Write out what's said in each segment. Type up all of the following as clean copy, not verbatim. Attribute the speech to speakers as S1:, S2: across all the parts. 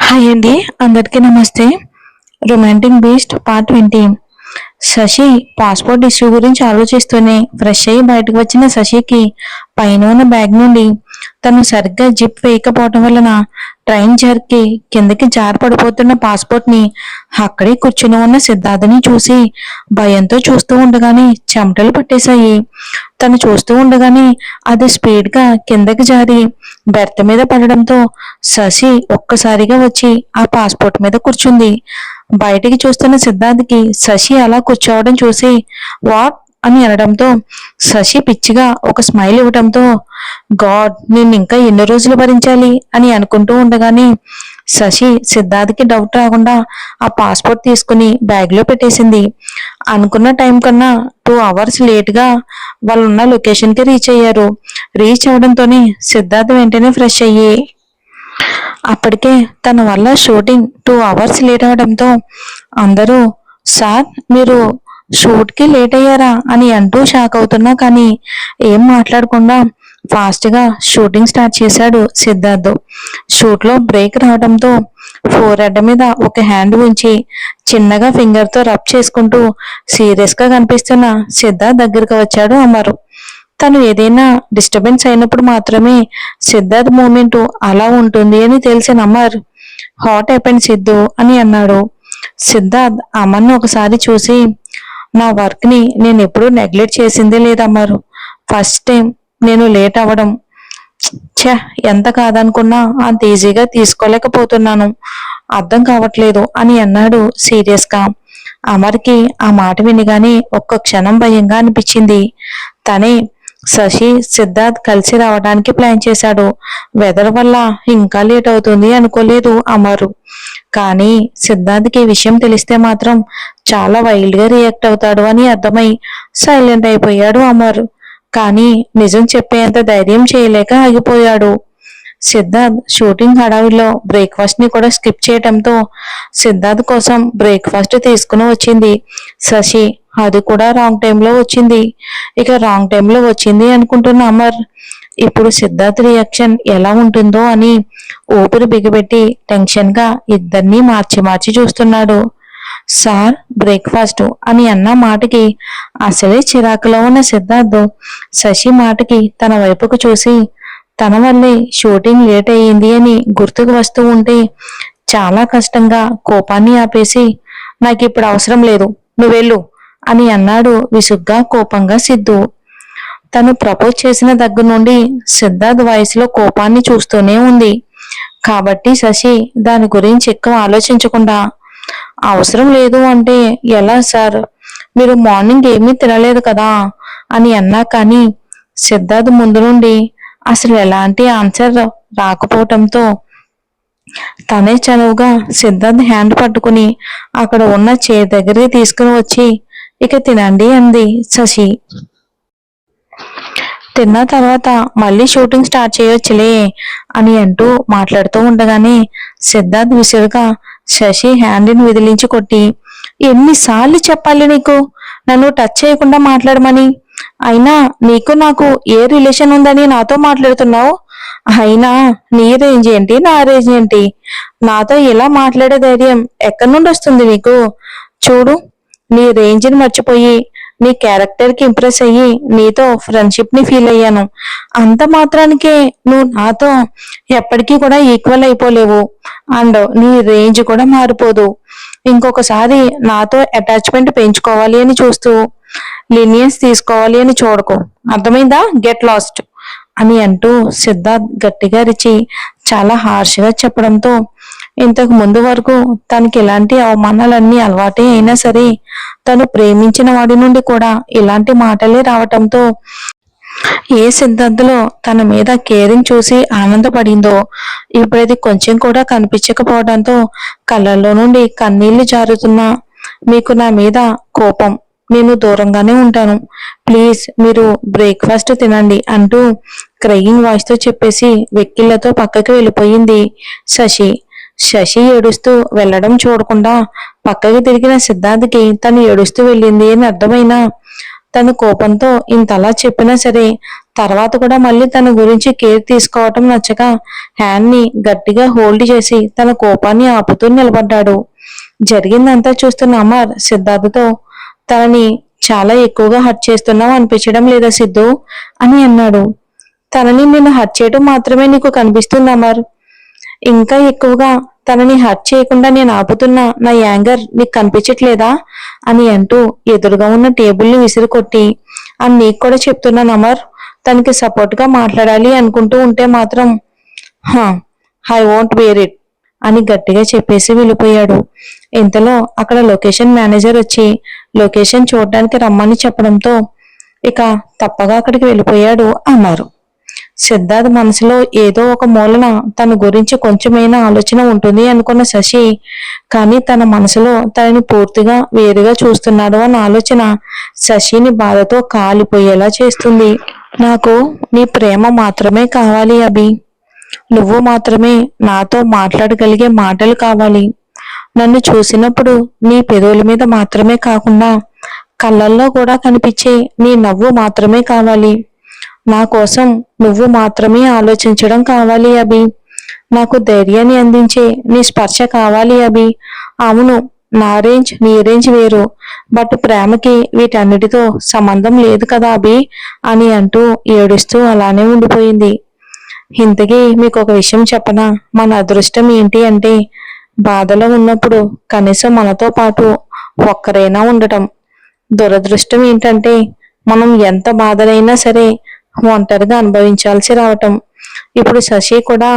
S1: Hi అండి, అందరికీ నమస్తే. Romantic beast part 20. Shashi passport issue గురించి ఆలోచిస్తూనే ఫ్రెష్ అయ్యి బయటకు వచ్చిన శశికి పైన ఉన్న బ్యాగ్ నుండి తను సరిగ్గా జిప్ వేయకపోవటం వలన ట్రైన్ జర్కి కిందకి జారి పడిపోతున్న పాస్పోర్ట్ ని అక్కడే కూర్చుని ఉన్న సిద్ధార్థని చూసి భయంతో చూస్తూ ఉండగానే చెమటలు పట్టేశాయి. తను చూస్తూ ఉండగానే అది స్పీడ్ గా కిందకి జారి బెర్త్ మీద పడడంతో శశి ఒక్కసారిగా వచ్చి ఆ పాస్పోర్ట్ మీద కూర్చుంది. బయటికి చూస్తున్న సిద్ధార్థకి శశి అలా కూర్చోవడం చూసి వాట్ అని అనడంతో శశి పిచ్చిగా ఒక స్మైల్ ఇవ్వడంతో గాడ్, నేను ఇంకా ఎన్ని రోజులు భరించాలి అని అనుకుంటూ ఉండగానే శశి సిద్ధార్థకి డౌట్ రాకుండా ఆ పాస్పోర్ట్ తీసుకుని బ్యాగ్ లో పెట్టేసింది. అనుకున్న టైం కన్నా 2 అవర్స్ లేట్ గా వాళ్ళున్న లొకేషన్ కి రీచ్ అయ్యారు. రీచ్ అవడంతోనే సిద్ధార్థ్ వెంటనే ఫ్రెష్ అయ్యి అప్పటికే తన వల్ల షూటింగ్ 2 అవర్స్ లేట్ అవడంతో అందరూ సార్ మీరు షూట్ కి లేట్ అయ్యారా అని అంటూ షాక్ అవుతున్నా కానీ ఏం మాట్లాడకుండా ఫాస్ట్ గా షూటింగ్ స్టార్ట్ చేశాడు సిద్ధార్థ్. షూట్ లో బ్రేక్ రావడంతో ఫోర్ హెడ్ మీద ఒక హ్యాండ్ ఉంచి చిన్నగా ఫింగర్ తో రబ్ చేసుకుంటూ సీరియస్ గా కనిపిస్తున్న సిద్ధార్థ్ దగ్గరికి వచ్చాడు అమరు. తను ఏదైనా డిస్టర్బెన్స్ అయినప్పుడు మాత్రమే సిద్ధార్థ్ మూమెంట్ అలా ఉంటుంది అని తెలిసిన అమర్ హాట్ అయిపోయింది సిద్ధు అని అన్నాడు. సిద్ధార్థ్ అమర్ని ఒకసారి చూసి నా వర్క్ ని నేను ఎప్పుడూ నెగ్లెక్ట్ చేసిందే లేదమ్మారు. ఫస్ట్ టైం నేను లేట్ అవ్వడం ఛ ఎంత కాదనుకున్నా అంత ఈజీగా తీసుకోలేకపోతున్నాను, అర్థం కావట్లేదు అని అన్నాడు సీరియస్ గా. అమర్కి ఆ మాట వినిగానే ఒక్క క్షణం భయంగా అనిపించింది. తనే శశి సిద్ధార్థ్ కలిసి రావడానికి ప్లాన్ చేశాడు. వెదర్ వల్ల ఇంకా లేట్ అవుతుంది అనుకోలేదు అమరు. కానీ సిద్ధార్థ్కి ఈ విషయం తెలిస్తే మాత్రం చాలా వైల్డ్ గా రియాక్ట్ అవుతాడు అని అర్థమై సైలెంట్ అయిపోయాడు అమర్. కానీ నిజం చెప్పేంత ధైర్యం చేయలేక ఆగిపోయాడు. సిద్ధార్థ్ షూటింగ్ హడావిలో బ్రేక్ఫాస్ట్ ని కూడా స్కిప్ చేయడంతో సిద్ధార్థ్ కోసం బ్రేక్ఫాస్ట్ తీసుకుని వచ్చింది శశి. అది కూడా రాంగ్ టైంలో వచ్చింది. ఇక రాంగ్ టైంలో వచ్చింది అనుకుంటున్న అమర్ ఇప్పుడు సిద్ధార్థ్ రియాక్షన్ ఎలా ఉంటుందో అని ఊపిరి బిగబెట్టి టెన్షన్ గా ఇద్దరినీ మార్చి మార్చి చూస్తున్నాడు. సార్ బ్రేక్ఫాస్ట్ అని అన్న మాటకి అసలే చిరాకులో ఉన్న సిద్ధార్థ్ శశి మాటకి తన వైపుకు చూసి తన వల్లే షూటింగ్ లేట్ అయ్యింది అని గుర్తుకు వస్తూ ఉంటే చాలా కష్టంగా కోపాన్ని ఆపేసి నాకు ఇప్పుడు అవసరం లేదు, నువ్వెళ్ళు అని అన్నాడు విసుగ్గా కోపంగా సిద్ధు. తను ప్రపోజ్ చేసిన దగ్గర నుండి సిద్ధార్థ్ వయసులో కోపాన్ని చూస్తూనే ఉంది కాబట్టి శశి దాని గురించి ఎక్కువ ఆలోచించకుండా అవసరం లేదు అంటే ఎలా సార్, మీరు మార్నింగ్ ఏమీ తినలేదు కదా అని అన్నా కానీ సిద్ధార్థ్ ముందు నుండి అసలు ఎలాంటి ఆన్సర్ రాకపోవటంతో తనే చనువుగా సిద్ధార్థ్ హ్యాండ్ పట్టుకుని అక్కడ ఉన్న చైర్ దగ్గరికి తీసుకుని వచ్చి ఇక తినండి అంది శశి. తిన్న తర్వాత మళ్ళీ షూటింగ్ స్టార్ట్ చేయొచ్చులే అని అంటూ మాట్లాడుతూ ఉండగానే సిద్ధార్థ్ విసురుగా శశి హ్యాండ్ని విదిలించి కొట్టి ఎన్నిసార్లు చెప్పాలి నీకు నన్ను టచ్ చేయకుండా మాట్లాడమని, అయినా నీకు నాకు ఏ రిలేషన్ ఉందని నాతో మాట్లాడుతున్నావు, అయినా నీ రేంజ్ ఏంటి నా రేంజ్ ఏంటి, నాతో ఇలా మాట్లాడే ధైర్యం ఎక్కడి నుండి వస్తుంది నీకు, చూడు నీ రేంజ్ని మర్చిపోయి నీ క్యారెక్టర్ కి ఇంప్రెస్ అయ్యి నీతో ఫ్రెండ్షిప్ ని ఫీల్ అయ్యాను, అంత మాత్రానికే నువ్వు నాతో ఎప్పటికీ కూడా ఈక్వల్ అయిపోలేవు అండ్ నీ రేంజ్ కూడా మారిపోదు. ఇంకొకసారి నాతో అటాచ్మెంట్ పెంచుకోవాలి అని చూస్తూ లీనియన్స్ తీసుకోవాలి అని చూడకు, అర్థమైందా, గెట్ లాస్ట్ అని అంటూ సిద్ధార్థ్ గట్టిగా రిచి చాలా హార్ష్గా చెప్పడంతో ఇంతకు ముందు వరకు తనకి ఇలాంటి అవమానాలన్నీ అలవాటే అయినా సరే తను ప్రేమించిన వాడి నుండి కూడా ఇలాంటి మాటలే రావటంతో ఏ సిద్ధార్థలో తన మీద కేరింగ్ చూసి ఆనందపడిందో ఇప్పుడది కొంచెం కూడా కనిపించకపోవడంతో కళ్ళల్లో నుండి కన్నీళ్లు జారుతున్నా మీకు నా మీద కోపం, నేను దూరంగానే ఉంటాను, ప్లీజ్ మీరు బ్రేక్ఫాస్ట్ తినండి అంటూ క్రయింగ్ వాయిస్ తో చెప్పేసి వెక్కిళ్లతో పక్కకి వెళ్ళిపోయింది శశి. శశి ఏడుస్తూ వెళ్లడం చూడకుండా పక్కకి తిరిగిన సిద్ధార్థ్కి తను ఏడుస్తూ వెళ్ళింది అని అర్థమైనా తన కోపంతో ఇంతలా చెప్పినా సరే తర్వాత కూడా మళ్ళీ తన గురించి కేర్ తీసుకోవటం నచ్చక హ్యాండ్ ని గట్టిగా హోల్డ్ చేసి తన కోపాన్ని ఆపుతూ నిలబడ్డాడు. జరిగిందంతా చూస్తున్న అమర్ సిద్ధార్థతో, తనని చాలా ఎక్కువగా హర్ట్ చేస్తున్నావు అనిపించడం లేదా సిద్ధు అని అన్నాడు. తనని నేను హర్ట్ చేయడం మాత్రమే నీకు కనిపిస్తుంది అమర్. ఇంకా ఎక్కువగా తనని హర్ట్ చేయకుండా నేను ఆపుతున్న నా యాంగర్ నీకు కనిపించట్లేదా అని అంటూ ఎదురుగా ఉన్న టేబుల్ని విసిరి కొట్టి, అని నీకు కూడా చెప్తున్నాను అమర్, తనకి సపోర్ట్ గా మాట్లాడాలి అనుకుంటూ ఉంటే మాత్రం ఐ వోంట్ వేర్ ఇట్ అని గట్టిగా చెప్పేసి వెళ్ళిపోయాడు. ఇంతలో అక్కడ లొకేషన్ మేనేజర్ వచ్చి లొకేషన్ చూడడానికి రమ్మని చెప్పడంతో ఇక తప్పగా అక్కడికి వెళ్ళిపోయాడు అన్నారు. సిద్ధార్థ్ మనసులో ఏదో ఒక మూలన తన గురించి కొంచెమైనా ఆలోచన ఉంటుంది అనుకున్న శశి, కానీ తన మనసులో తనని పూర్తిగా వేరుగా చూస్తున్నాడు అన్న ఆలోచన శశిని బాధతో కాలిపోయేలా చేస్తుంది. నాకు నీ ప్రేమ మాత్రమే కావాలి అభి. నువ్వు మాత్రమే నాతో మాట్లాడగలిగే మాటలు కావాలి. నన్ను చూసినప్పుడు నీ పెదవుల మీద మాత్రమే కాకుండా కళ్ళల్లో కూడా కనిపించే నీ నవ్వు మాత్రమే కావాలి. నా కోసం నువ్వు మాత్రమే ఆలోచించడం కావాలి అభి. నాకు ధైర్యాన్ని అందించే నీ స్పర్శ కావాలి అభి. అవును, నా రేంజ్ నీ రేంజ్ వేరు, బట్ ప్రేమకి వీటన్నిటితో సంబంధం లేదు కదా అభి అని అంటూ ఏడుస్తూ అలానే ఉండిపోయింది. ఇంతకీ మీకు ఒక విషయం చెప్పనా, మన అదృష్టం ఏంటి అంటే బాధలో ఉన్నప్పుడు కనీసం మనతో పాటు ఒక్కరైనా ఉండటం. దురదృష్టం ఏంటంటే మనం ఎంత బాధలైనా సరే ఒంటరిగా అనుభవించాల్సి రావటం. ఇప్పుడు శశి కూడా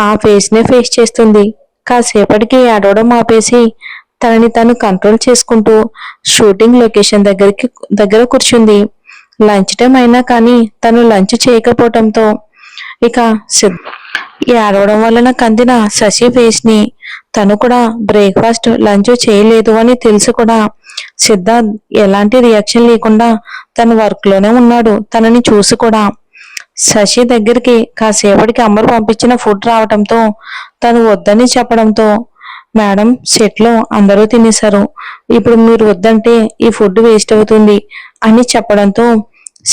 S1: ఆ ఫేస్ నే ఫేస్ చేస్తుంది. కాసేపటికి ఏడవడం ఆపేసి తనని తను కంట్రోల్ చేసుకుంటూ షూటింగ్ లొకేషన్ దగ్గర కూర్చుంది. లంచ్ టైం అయినా కానీ తను లంచ్ చేయకపోవటంతో ఇక ఏడవడం వలన కందిన శశి ఫేస్ ని తను కూడా బ్రేక్ఫాస్ట్ లంచ్ చేయలేదు అని తెలుసు కూడా సిద్ధార్థ్ ఎలాంటి రియాక్షన్ లేకుండా తన వర్క్ లోనే ఉన్నాడు. తనని చూసి కూడా శశి దగ్గరికి కాసేపటికి అమ్మరు పంపించిన ఫుడ్ రావడంతో తను వద్దని చెప్పడంతో, మేడం సెట్ లో అందరూ తినేశారు, ఇప్పుడు మీరు వద్దంటే ఈ ఫుడ్ వేస్ట్ అవుతుంది అని చెప్పడంతో,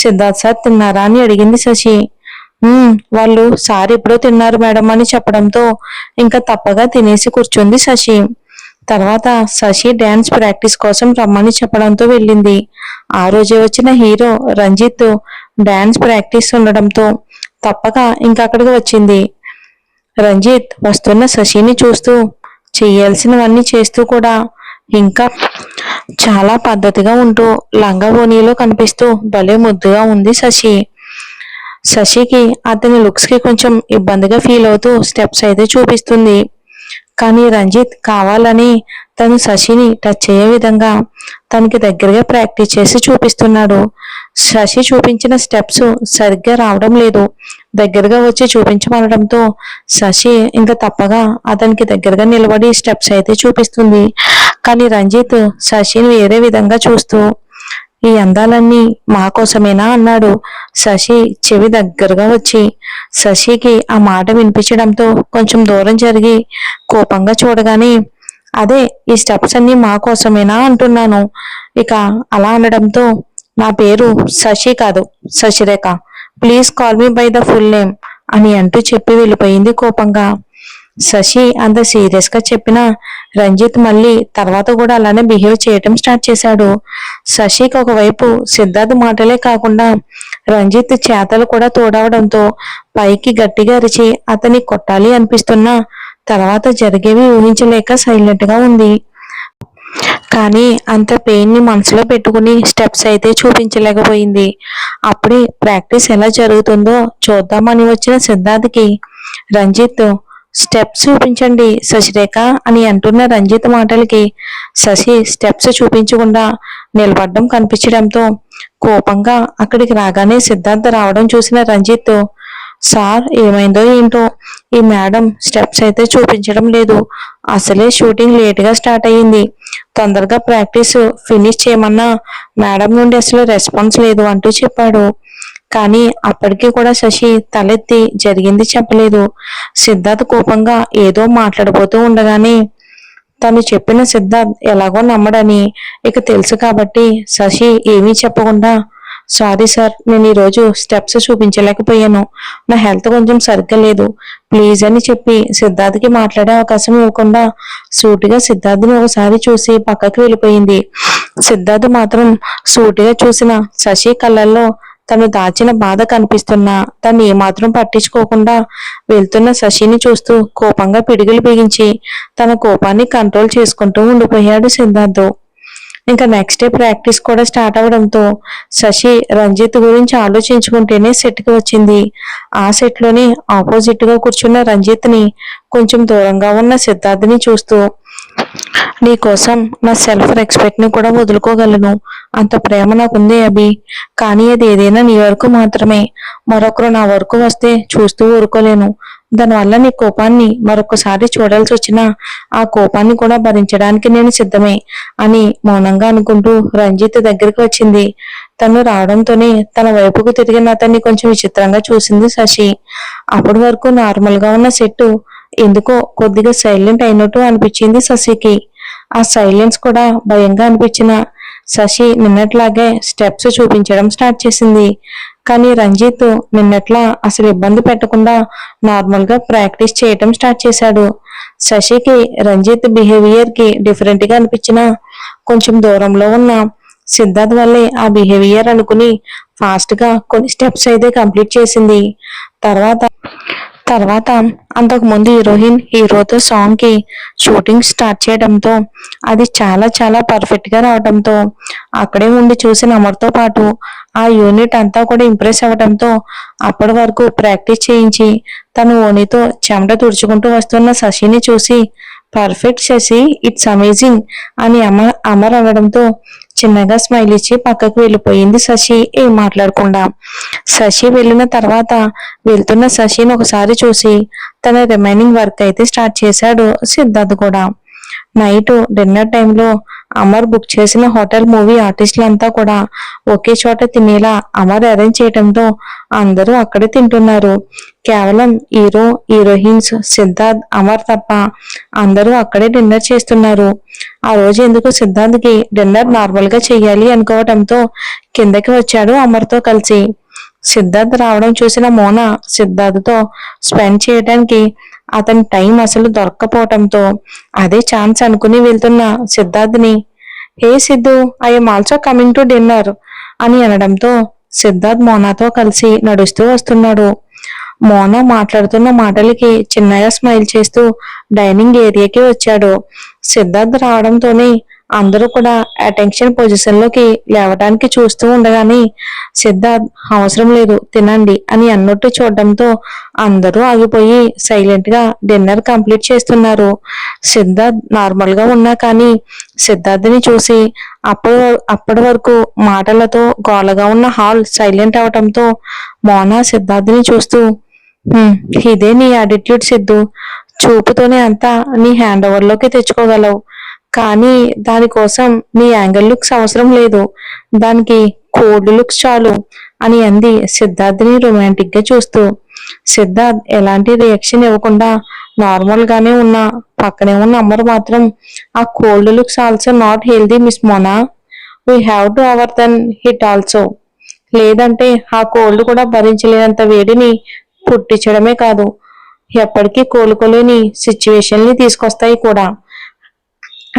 S1: సిద్ధార్థ్ సార్ తిన్నారా అని అడిగింది శశి. వాళ్ళు సార్ ఎప్పుడో తిన్నారు మేడం అని చెప్పడంతో ఇంకా తప్పగా తినేసి కూర్చుంది శశి. తర్వాత శశి డాన్స్ ప్రాక్టీస్ కోసం రమ్మని చెప్పడంతో వెళ్ళింది. ఆ రోజే వచ్చిన హీరో రంజిత్ డాన్స్ ప్రాక్టీస్ ఉండడంతో తప్పక ఇంకా అక్కడికి వచ్చింది. రంజిత్ వస్తున్న శశిని చూస్తూ చేయాల్సినవన్నీ చేస్తూ కూడా ఇంకా చాలా పద్ధతిగా ఉంటూ లంగా ఓణీలో కనిపిస్తూ భలే ముద్దుగా ఉంది శశి. శశికి అతని లుక్స్ కి కొంచెం ఇబ్బందిగా ఫీల్ అవుతూ స్టెప్స్ అయితే చూపిస్తుంది. కానీ రంజిత్ కావాలని తను శశిని టచ్ అయ్యే విధంగా తనకి దగ్గరగా ప్రాక్టీస్ చేసి చూపిస్తున్నాడు. శశి చూపించిన స్టెప్స్ సరిగ్గా రావడం లేదు. దగ్గరగా వచ్చి చూపించమనడంతో శశి ఇంకా తప్పగా అతనికి దగ్గరగా నిలబడి స్టెప్స్ అయితే చూపిస్తుంది. కానీ రంజిత్ శశిని వేరే విధంగా చూస్తూ, ఈ అందాలన్నీ మా కోసమేనా అన్నాడు. శశి చెవి దగ్గరగా వచ్చి శశికి ఆ మాట వినిపించడంతో కొంచెం దూరం జరిగి కోపంగా చూడగానే, అదే ఈ స్టెప్స్ అన్ని మా కోసమేనా అంటున్నాను. ఇక అలా అనడంతో, నా పేరు శశి కాదు Shashirekha, please call me by the full name అని అంటూ చెప్పి వెళ్ళిపోయింది కోపంగా. శశి అంత సీరియస్ గా చెప్పినా రంజిత్ మళ్ళీ తర్వాత కూడా అలానే బిహేవ్ చేయటం స్టార్ట్ చేశాడు. శశికి ఒకవైపు సిద్ధార్థ్ మాటలే కాకుండా రంజిత్ చేతలు కూడా తోడవడంతో పైకి గట్టిగా అరిచి అతన్ని కొట్టాలి అనిపిస్తున్నా తర్వాత జరిగేవి ఊహించలేక సైలెంట్ గా ఉంది. కానీ అంత పెయిన్ ని మనసులో పెట్టుకుని స్టెప్స్ అయితే చూపించలేకపోయింది. అప్పుడే ప్రాక్టీస్ ఎలా జరుగుతుందో చూద్దామని వచ్చిన సిద్ధార్థ్కి రంజిత్, స్టెప్స్ చూపించండి శశిరేఖ అని అంటున్న రంజిత్ మాటలకి శశి స్టెప్స్ చూపించకుండా నిలబడ్డం కనిపించడంతో కోపంగా అక్కడికి రాగానే సిద్ధార్థ రావడం చూసిన రంజిత్, సార్ ఏమైందో ఏంటో ఈ మేడం స్టెప్స్ అయితే చూపించడం లేదు, అసలే షూటింగ్ లేట్ గా స్టార్ట్ అయ్యింది, తొందరగా ప్రాక్టీస్ ఫినిష్ చేయమన్నా మేడం నుండి అసలు రెస్పాన్స్ లేదు అంటూ చెప్పాడు. కానీ అప్పటికీ కూడా శశి తలెత్తి జరిగింది చెప్పలేదు. సిద్ధార్థ్ కోపంగా ఏదో మాట్లాడబోతూ ఉండగానే తను చెప్పిన సిద్ధార్థ్ ఎలాగో నమ్మడని ఇక తెలుసు కాబట్టి శశి ఏమీ చెప్పకుండా, సారీ సార్, నేను ఈరోజు స్టెప్స్ చూపించలేకపోయాను, నా హెల్త్ కొంచెం సరిగ్గా లేదు, ప్లీజ్ అని చెప్పి సిద్ధార్థ్కి మాట్లాడే అవకాశం ఇవ్వకుండా సూటిగా సిద్ధార్థ్ని ఒకసారి చూసి పక్కకి వెళ్ళిపోయింది. సిద్ధార్థ్ మాత్రం సూటిగా చూసిన శశి కళ్ళల్లో తను దాచిన బాధ కనిపిస్తున్నా తను ఏమాత్రం పట్టించుకోకుండా వెళ్తున్న శశిని చూస్తూ కోపంగా పిడిగిలు బిగించి తన కోపాన్ని కంట్రోల్ చేసుకుంటూ ఉండిపోయాడు సిద్ధార్థ్. ఇంకా నెక్స్ట్ డే ప్రాక్టీస్ కూడా స్టార్ట్ అవడంతో శశి రంజిత్ గురించి ఆలోచించుకుంటేనే సెట్కి వచ్చింది. ఆ సెట్లోని ఆపోజిట్ గా కూర్చున్న రంజిత్ ని కొంచెం దూరంగా ఉన్న సిద్ధార్థ్ని చూస్తూ, నీ కోసం నా సెల్ఫ్ రెస్పెక్ట్ ని కూడా వదులుకోగలను, అంత ప్రేమ నాకుంది అభి, కానీ అది ఏదైనా నీ వరకు మాత్రమే, మరొకరు నా వరకు వస్తే చూస్తూ ఊరుకోలేను, దానివల్ల నీ కోపాన్ని మరొకసారి చూడాల్సి వచ్చినా ఆ కోపాన్ని కూడా భరించడానికి నేను సిద్ధమే అని మౌనంగా అనుకుంటూ రంజిత్ దగ్గరికి వచ్చింది. తను రావడంతోనే తన వైపుకు తిరిగిన అతన్ని కొంచెం విచిత్రంగా చూసింది శశి. అప్పటి వరకు నార్మల్ గా ఉన్న సెట్టు ఎందుకో కొద్దిగా సైలెంట్ అయినట్టు అనిపించింది శశికి. ఆ సైలెన్స్ కూడా భయంగా అనిపించిన శశి నిన్నట్లాగే స్టెప్స్ చూపించడం స్టార్ట్ చేసింది. కానీ రంజిత్ నిన్నట్లా అసలు ఇబ్బంది పెట్టకుండా నార్మల్ గా ప్రాక్టీస్ చేయటం స్టార్ట్ చేశాడు. శశికి రంజిత్ బిహేవియర్ కి డిఫరెంట్ గా అనిపించిన కొంచెం దూరంలో ఉన్న సిద్ధార్థ్ వల్లే ఆ బిహేవియర్ అనుకుని ఫాస్ట్ గా కొన్ని స్టెప్స్ అయితే కంప్లీట్ చేసింది. తర్వాత తర్వాత అంతకు ముందు హీరోతో సాంగ్ కి షూటింగ్ స్టార్ట్ చేయడంతో అది చాలా చాలా పర్ఫెక్ట్ గా రావడంతో అక్కడే ఉండి చూసిన అమర్తో పాటు ఆ యూనిట్ అంతా కూడా ఇంప్రెస్ అవ్వడంతో అప్పటి వరకు ప్రాక్టీస్ చేయించి తను ఓనితో చెమట తుడుచుకుంటూ వస్తున్న శశిని చూసి, పర్ఫెక్ట్ శశి, ఇట్స్ అమేజింగ్ అని అమర్ అనడంతో చిన్నగా స్మైల్ ఇచ్చి పక్కకు వెళ్ళిపోయింది శశి ఏం మాట్లాడకుండా. శశి వెళ్ళిన తర్వాత వెళ్తున్న శశిని ఒకసారి చూసి తన రిమైనింగ్ వర్క్ అయితే స్టార్ట్ చేశాడు సిద్ధార్థ్ కూడా. నైట్ డిన్నర్ టైంలో అమర్ బుక్ చేసిన హోటల్ మూవీ ఆర్టిస్టులంతా కూడా ఒకే చోట తినేలా అమర్ అరేంజ్ చేయడంతో అందరూ అక్కడే తింటున్నారు. కేవలం హీరో, హీరోయిన్స్, సిద్ధార్థ్, అమర్ తప్ప అందరూ అక్కడే డిన్నర్ చేస్తున్నారు. ఆ రోజు ఎందుకు సిద్ధార్థ్కి డిన్నర్ నార్మల్ గా చెయ్యాలి అనుకోవడంతో కిందకి వచ్చాడు అమర్తో కలిసి. సిద్ధార్థ్ రావడం చూసిన మోన సిద్ధార్థ్తో స్పెండ్ చేయడానికి అతని టైం అసలు దొరక్కపోవటంతో అదే ఛాన్స్ అనుకుని వెళ్తున్న సిద్ధార్థ్ని, hey Siddhu, I'm also coming to dinner అని అనడంతో సిద్ధార్థ్ మోనాతో కలిసి నడుస్తూ వస్తున్నాడు. మోన మాట్లాడుతున్న మాటలకి చిన్నగా స్మైల్ చేస్తూ డైనింగ్ ఏరియాకి వచ్చాడు. సిద్ధార్థ్ రావడంతోనే అందరూ కూడా అటెన్షన్ పొజిషన్ లోకి లేవడానికి చూస్తూ ఉండగానే సిద్ధార్థ్, అవసరం లేదు తినండి అని అన్నట్టు చూడడంతో అందరూ ఆగిపోయి సైలెంట్ గా డిన్నర్ కంప్లీట్ చేస్తున్నారు. సిద్ధార్థ్ నార్మల్ గా ఉన్నా కానీ సిద్ధార్థ్ని చూసి అప్పటి వరకు మాటలతో గోలగా ఉన్న హాల్ సైలెంట్ అవటంతో మోనా సిద్ధార్థ్ని చూస్తూ, ఇదే నీ యాటిట్యూడ్ సిద్ధు, చూపుతోనే అంతా నీ హ్యాండ్ ఓవర్ లోకి తెచ్చుకోగలవు, కానీ దానికోసం నీ యాంగిల్ లుక్స్ అవసరం లేదు, దానికి కోల్డ్ లుక్స్ చాలు అని అంది సిద్ధార్థ్ని రొమాంటిక్ గా చూస్తూ. సిద్ధార్థ్ ఎలాంటి రియాక్షన్ ఇవ్వకుండా నార్మల్ గానే ఉన్న పక్కనే ఉన్న అమ్మరు మాత్రం, ఆ cold looks also not healthy miss Mona, we have to our then hit also, లేదంటే ఆ కోల్డ్ కూడా భరించలేనంత వేడిని పుట్టించడమే కాదు ఎప్పటికీ కోలుకోలేని సిచ్యువేషన్ ని తీసుకొస్తాయి కూడా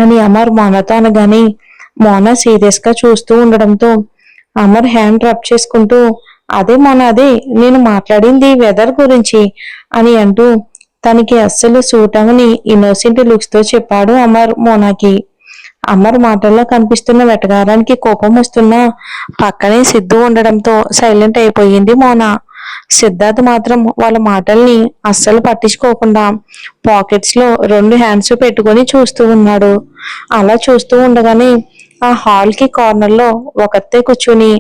S1: అని అమర్ మోనతో అనగానే మోన సీరియస్ గా చూస్తూ ఉండడంతో అమర్ హ్యాండ్ రబ్ చేసుకుంటూ, అదే మోన, అదే నేను మాట్లాడింది వెదర్ గురించి అని అంటూ తనకి అస్సలు సూట్ అవని ఇన్నోసెంట్ లుక్స్ తో చెప్పాడు అమర్ మోనాకి. అమర్ మాటల్లో కనిపిస్తున్న వెటకారానికి కోపం వస్తున్నా పక్కనే సిద్ధు ఉండడంతో సైలెంట్ అయిపోయింది మోన. సిద్ధార్థ్ మాత్రం వాళ్ళ మాటల్ని అస్సలు పట్టించుకోకుండా పాకెట్స్ లో 2 హ్యాండ్స్ పెట్టుకొని చూస్తూ ఉన్నాడు. అలా చూస్తూ ఉండగానే ఆ హాల్ కి కార్నర్ లో ఒకతే కూర్చుని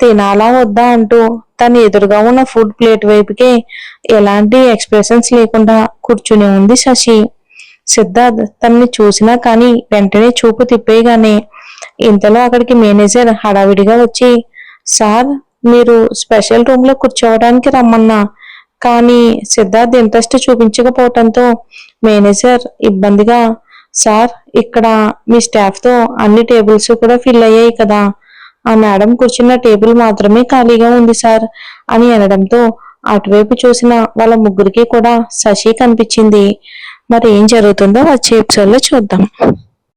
S1: తినాలా వద్దా అంటూ తన ఎదురుగా ఉన్న ఫుడ్ ప్లేట్ వైపుకే ఎలాంటి ఎక్స్ప్రెషన్స్ లేకుండా కూర్చుని ఉంది శశి. సిద్ధార్థ్ తనని చూసినా కానీ వెంటనే చూపు తిప్పేయగానే ఇంతలో అక్కడికి మేనేజర్ హడావిడిగా వచ్చి, సార్, మీరు స్పెషల్ రూమ్ లో కూర్చోవడానికి రమ్మన్నా, కానీ సిద్ధార్థ్ ఇంట్రెస్ట్ చూపించకపోవటంతో మేనేజర్ ఇబ్బందిగా, సార్, ఇక్కడ మీ స్టాఫ్తో అన్ని టేబుల్స్ కూడా ఫిల్ అయ్యాయి కదా, ఆ మేడం కూర్చున్న టేబుల్ మాత్రమే ఖాళీగా ఉంది సార్ అని అనడంతో అటువైపు చూసిన వాళ్ళ ముగ్గురికి కూడా శశి కనిపించింది. మరి ఏం జరుగుతుందో వచ్చే ఎపిసోడ్లో చూద్దాం.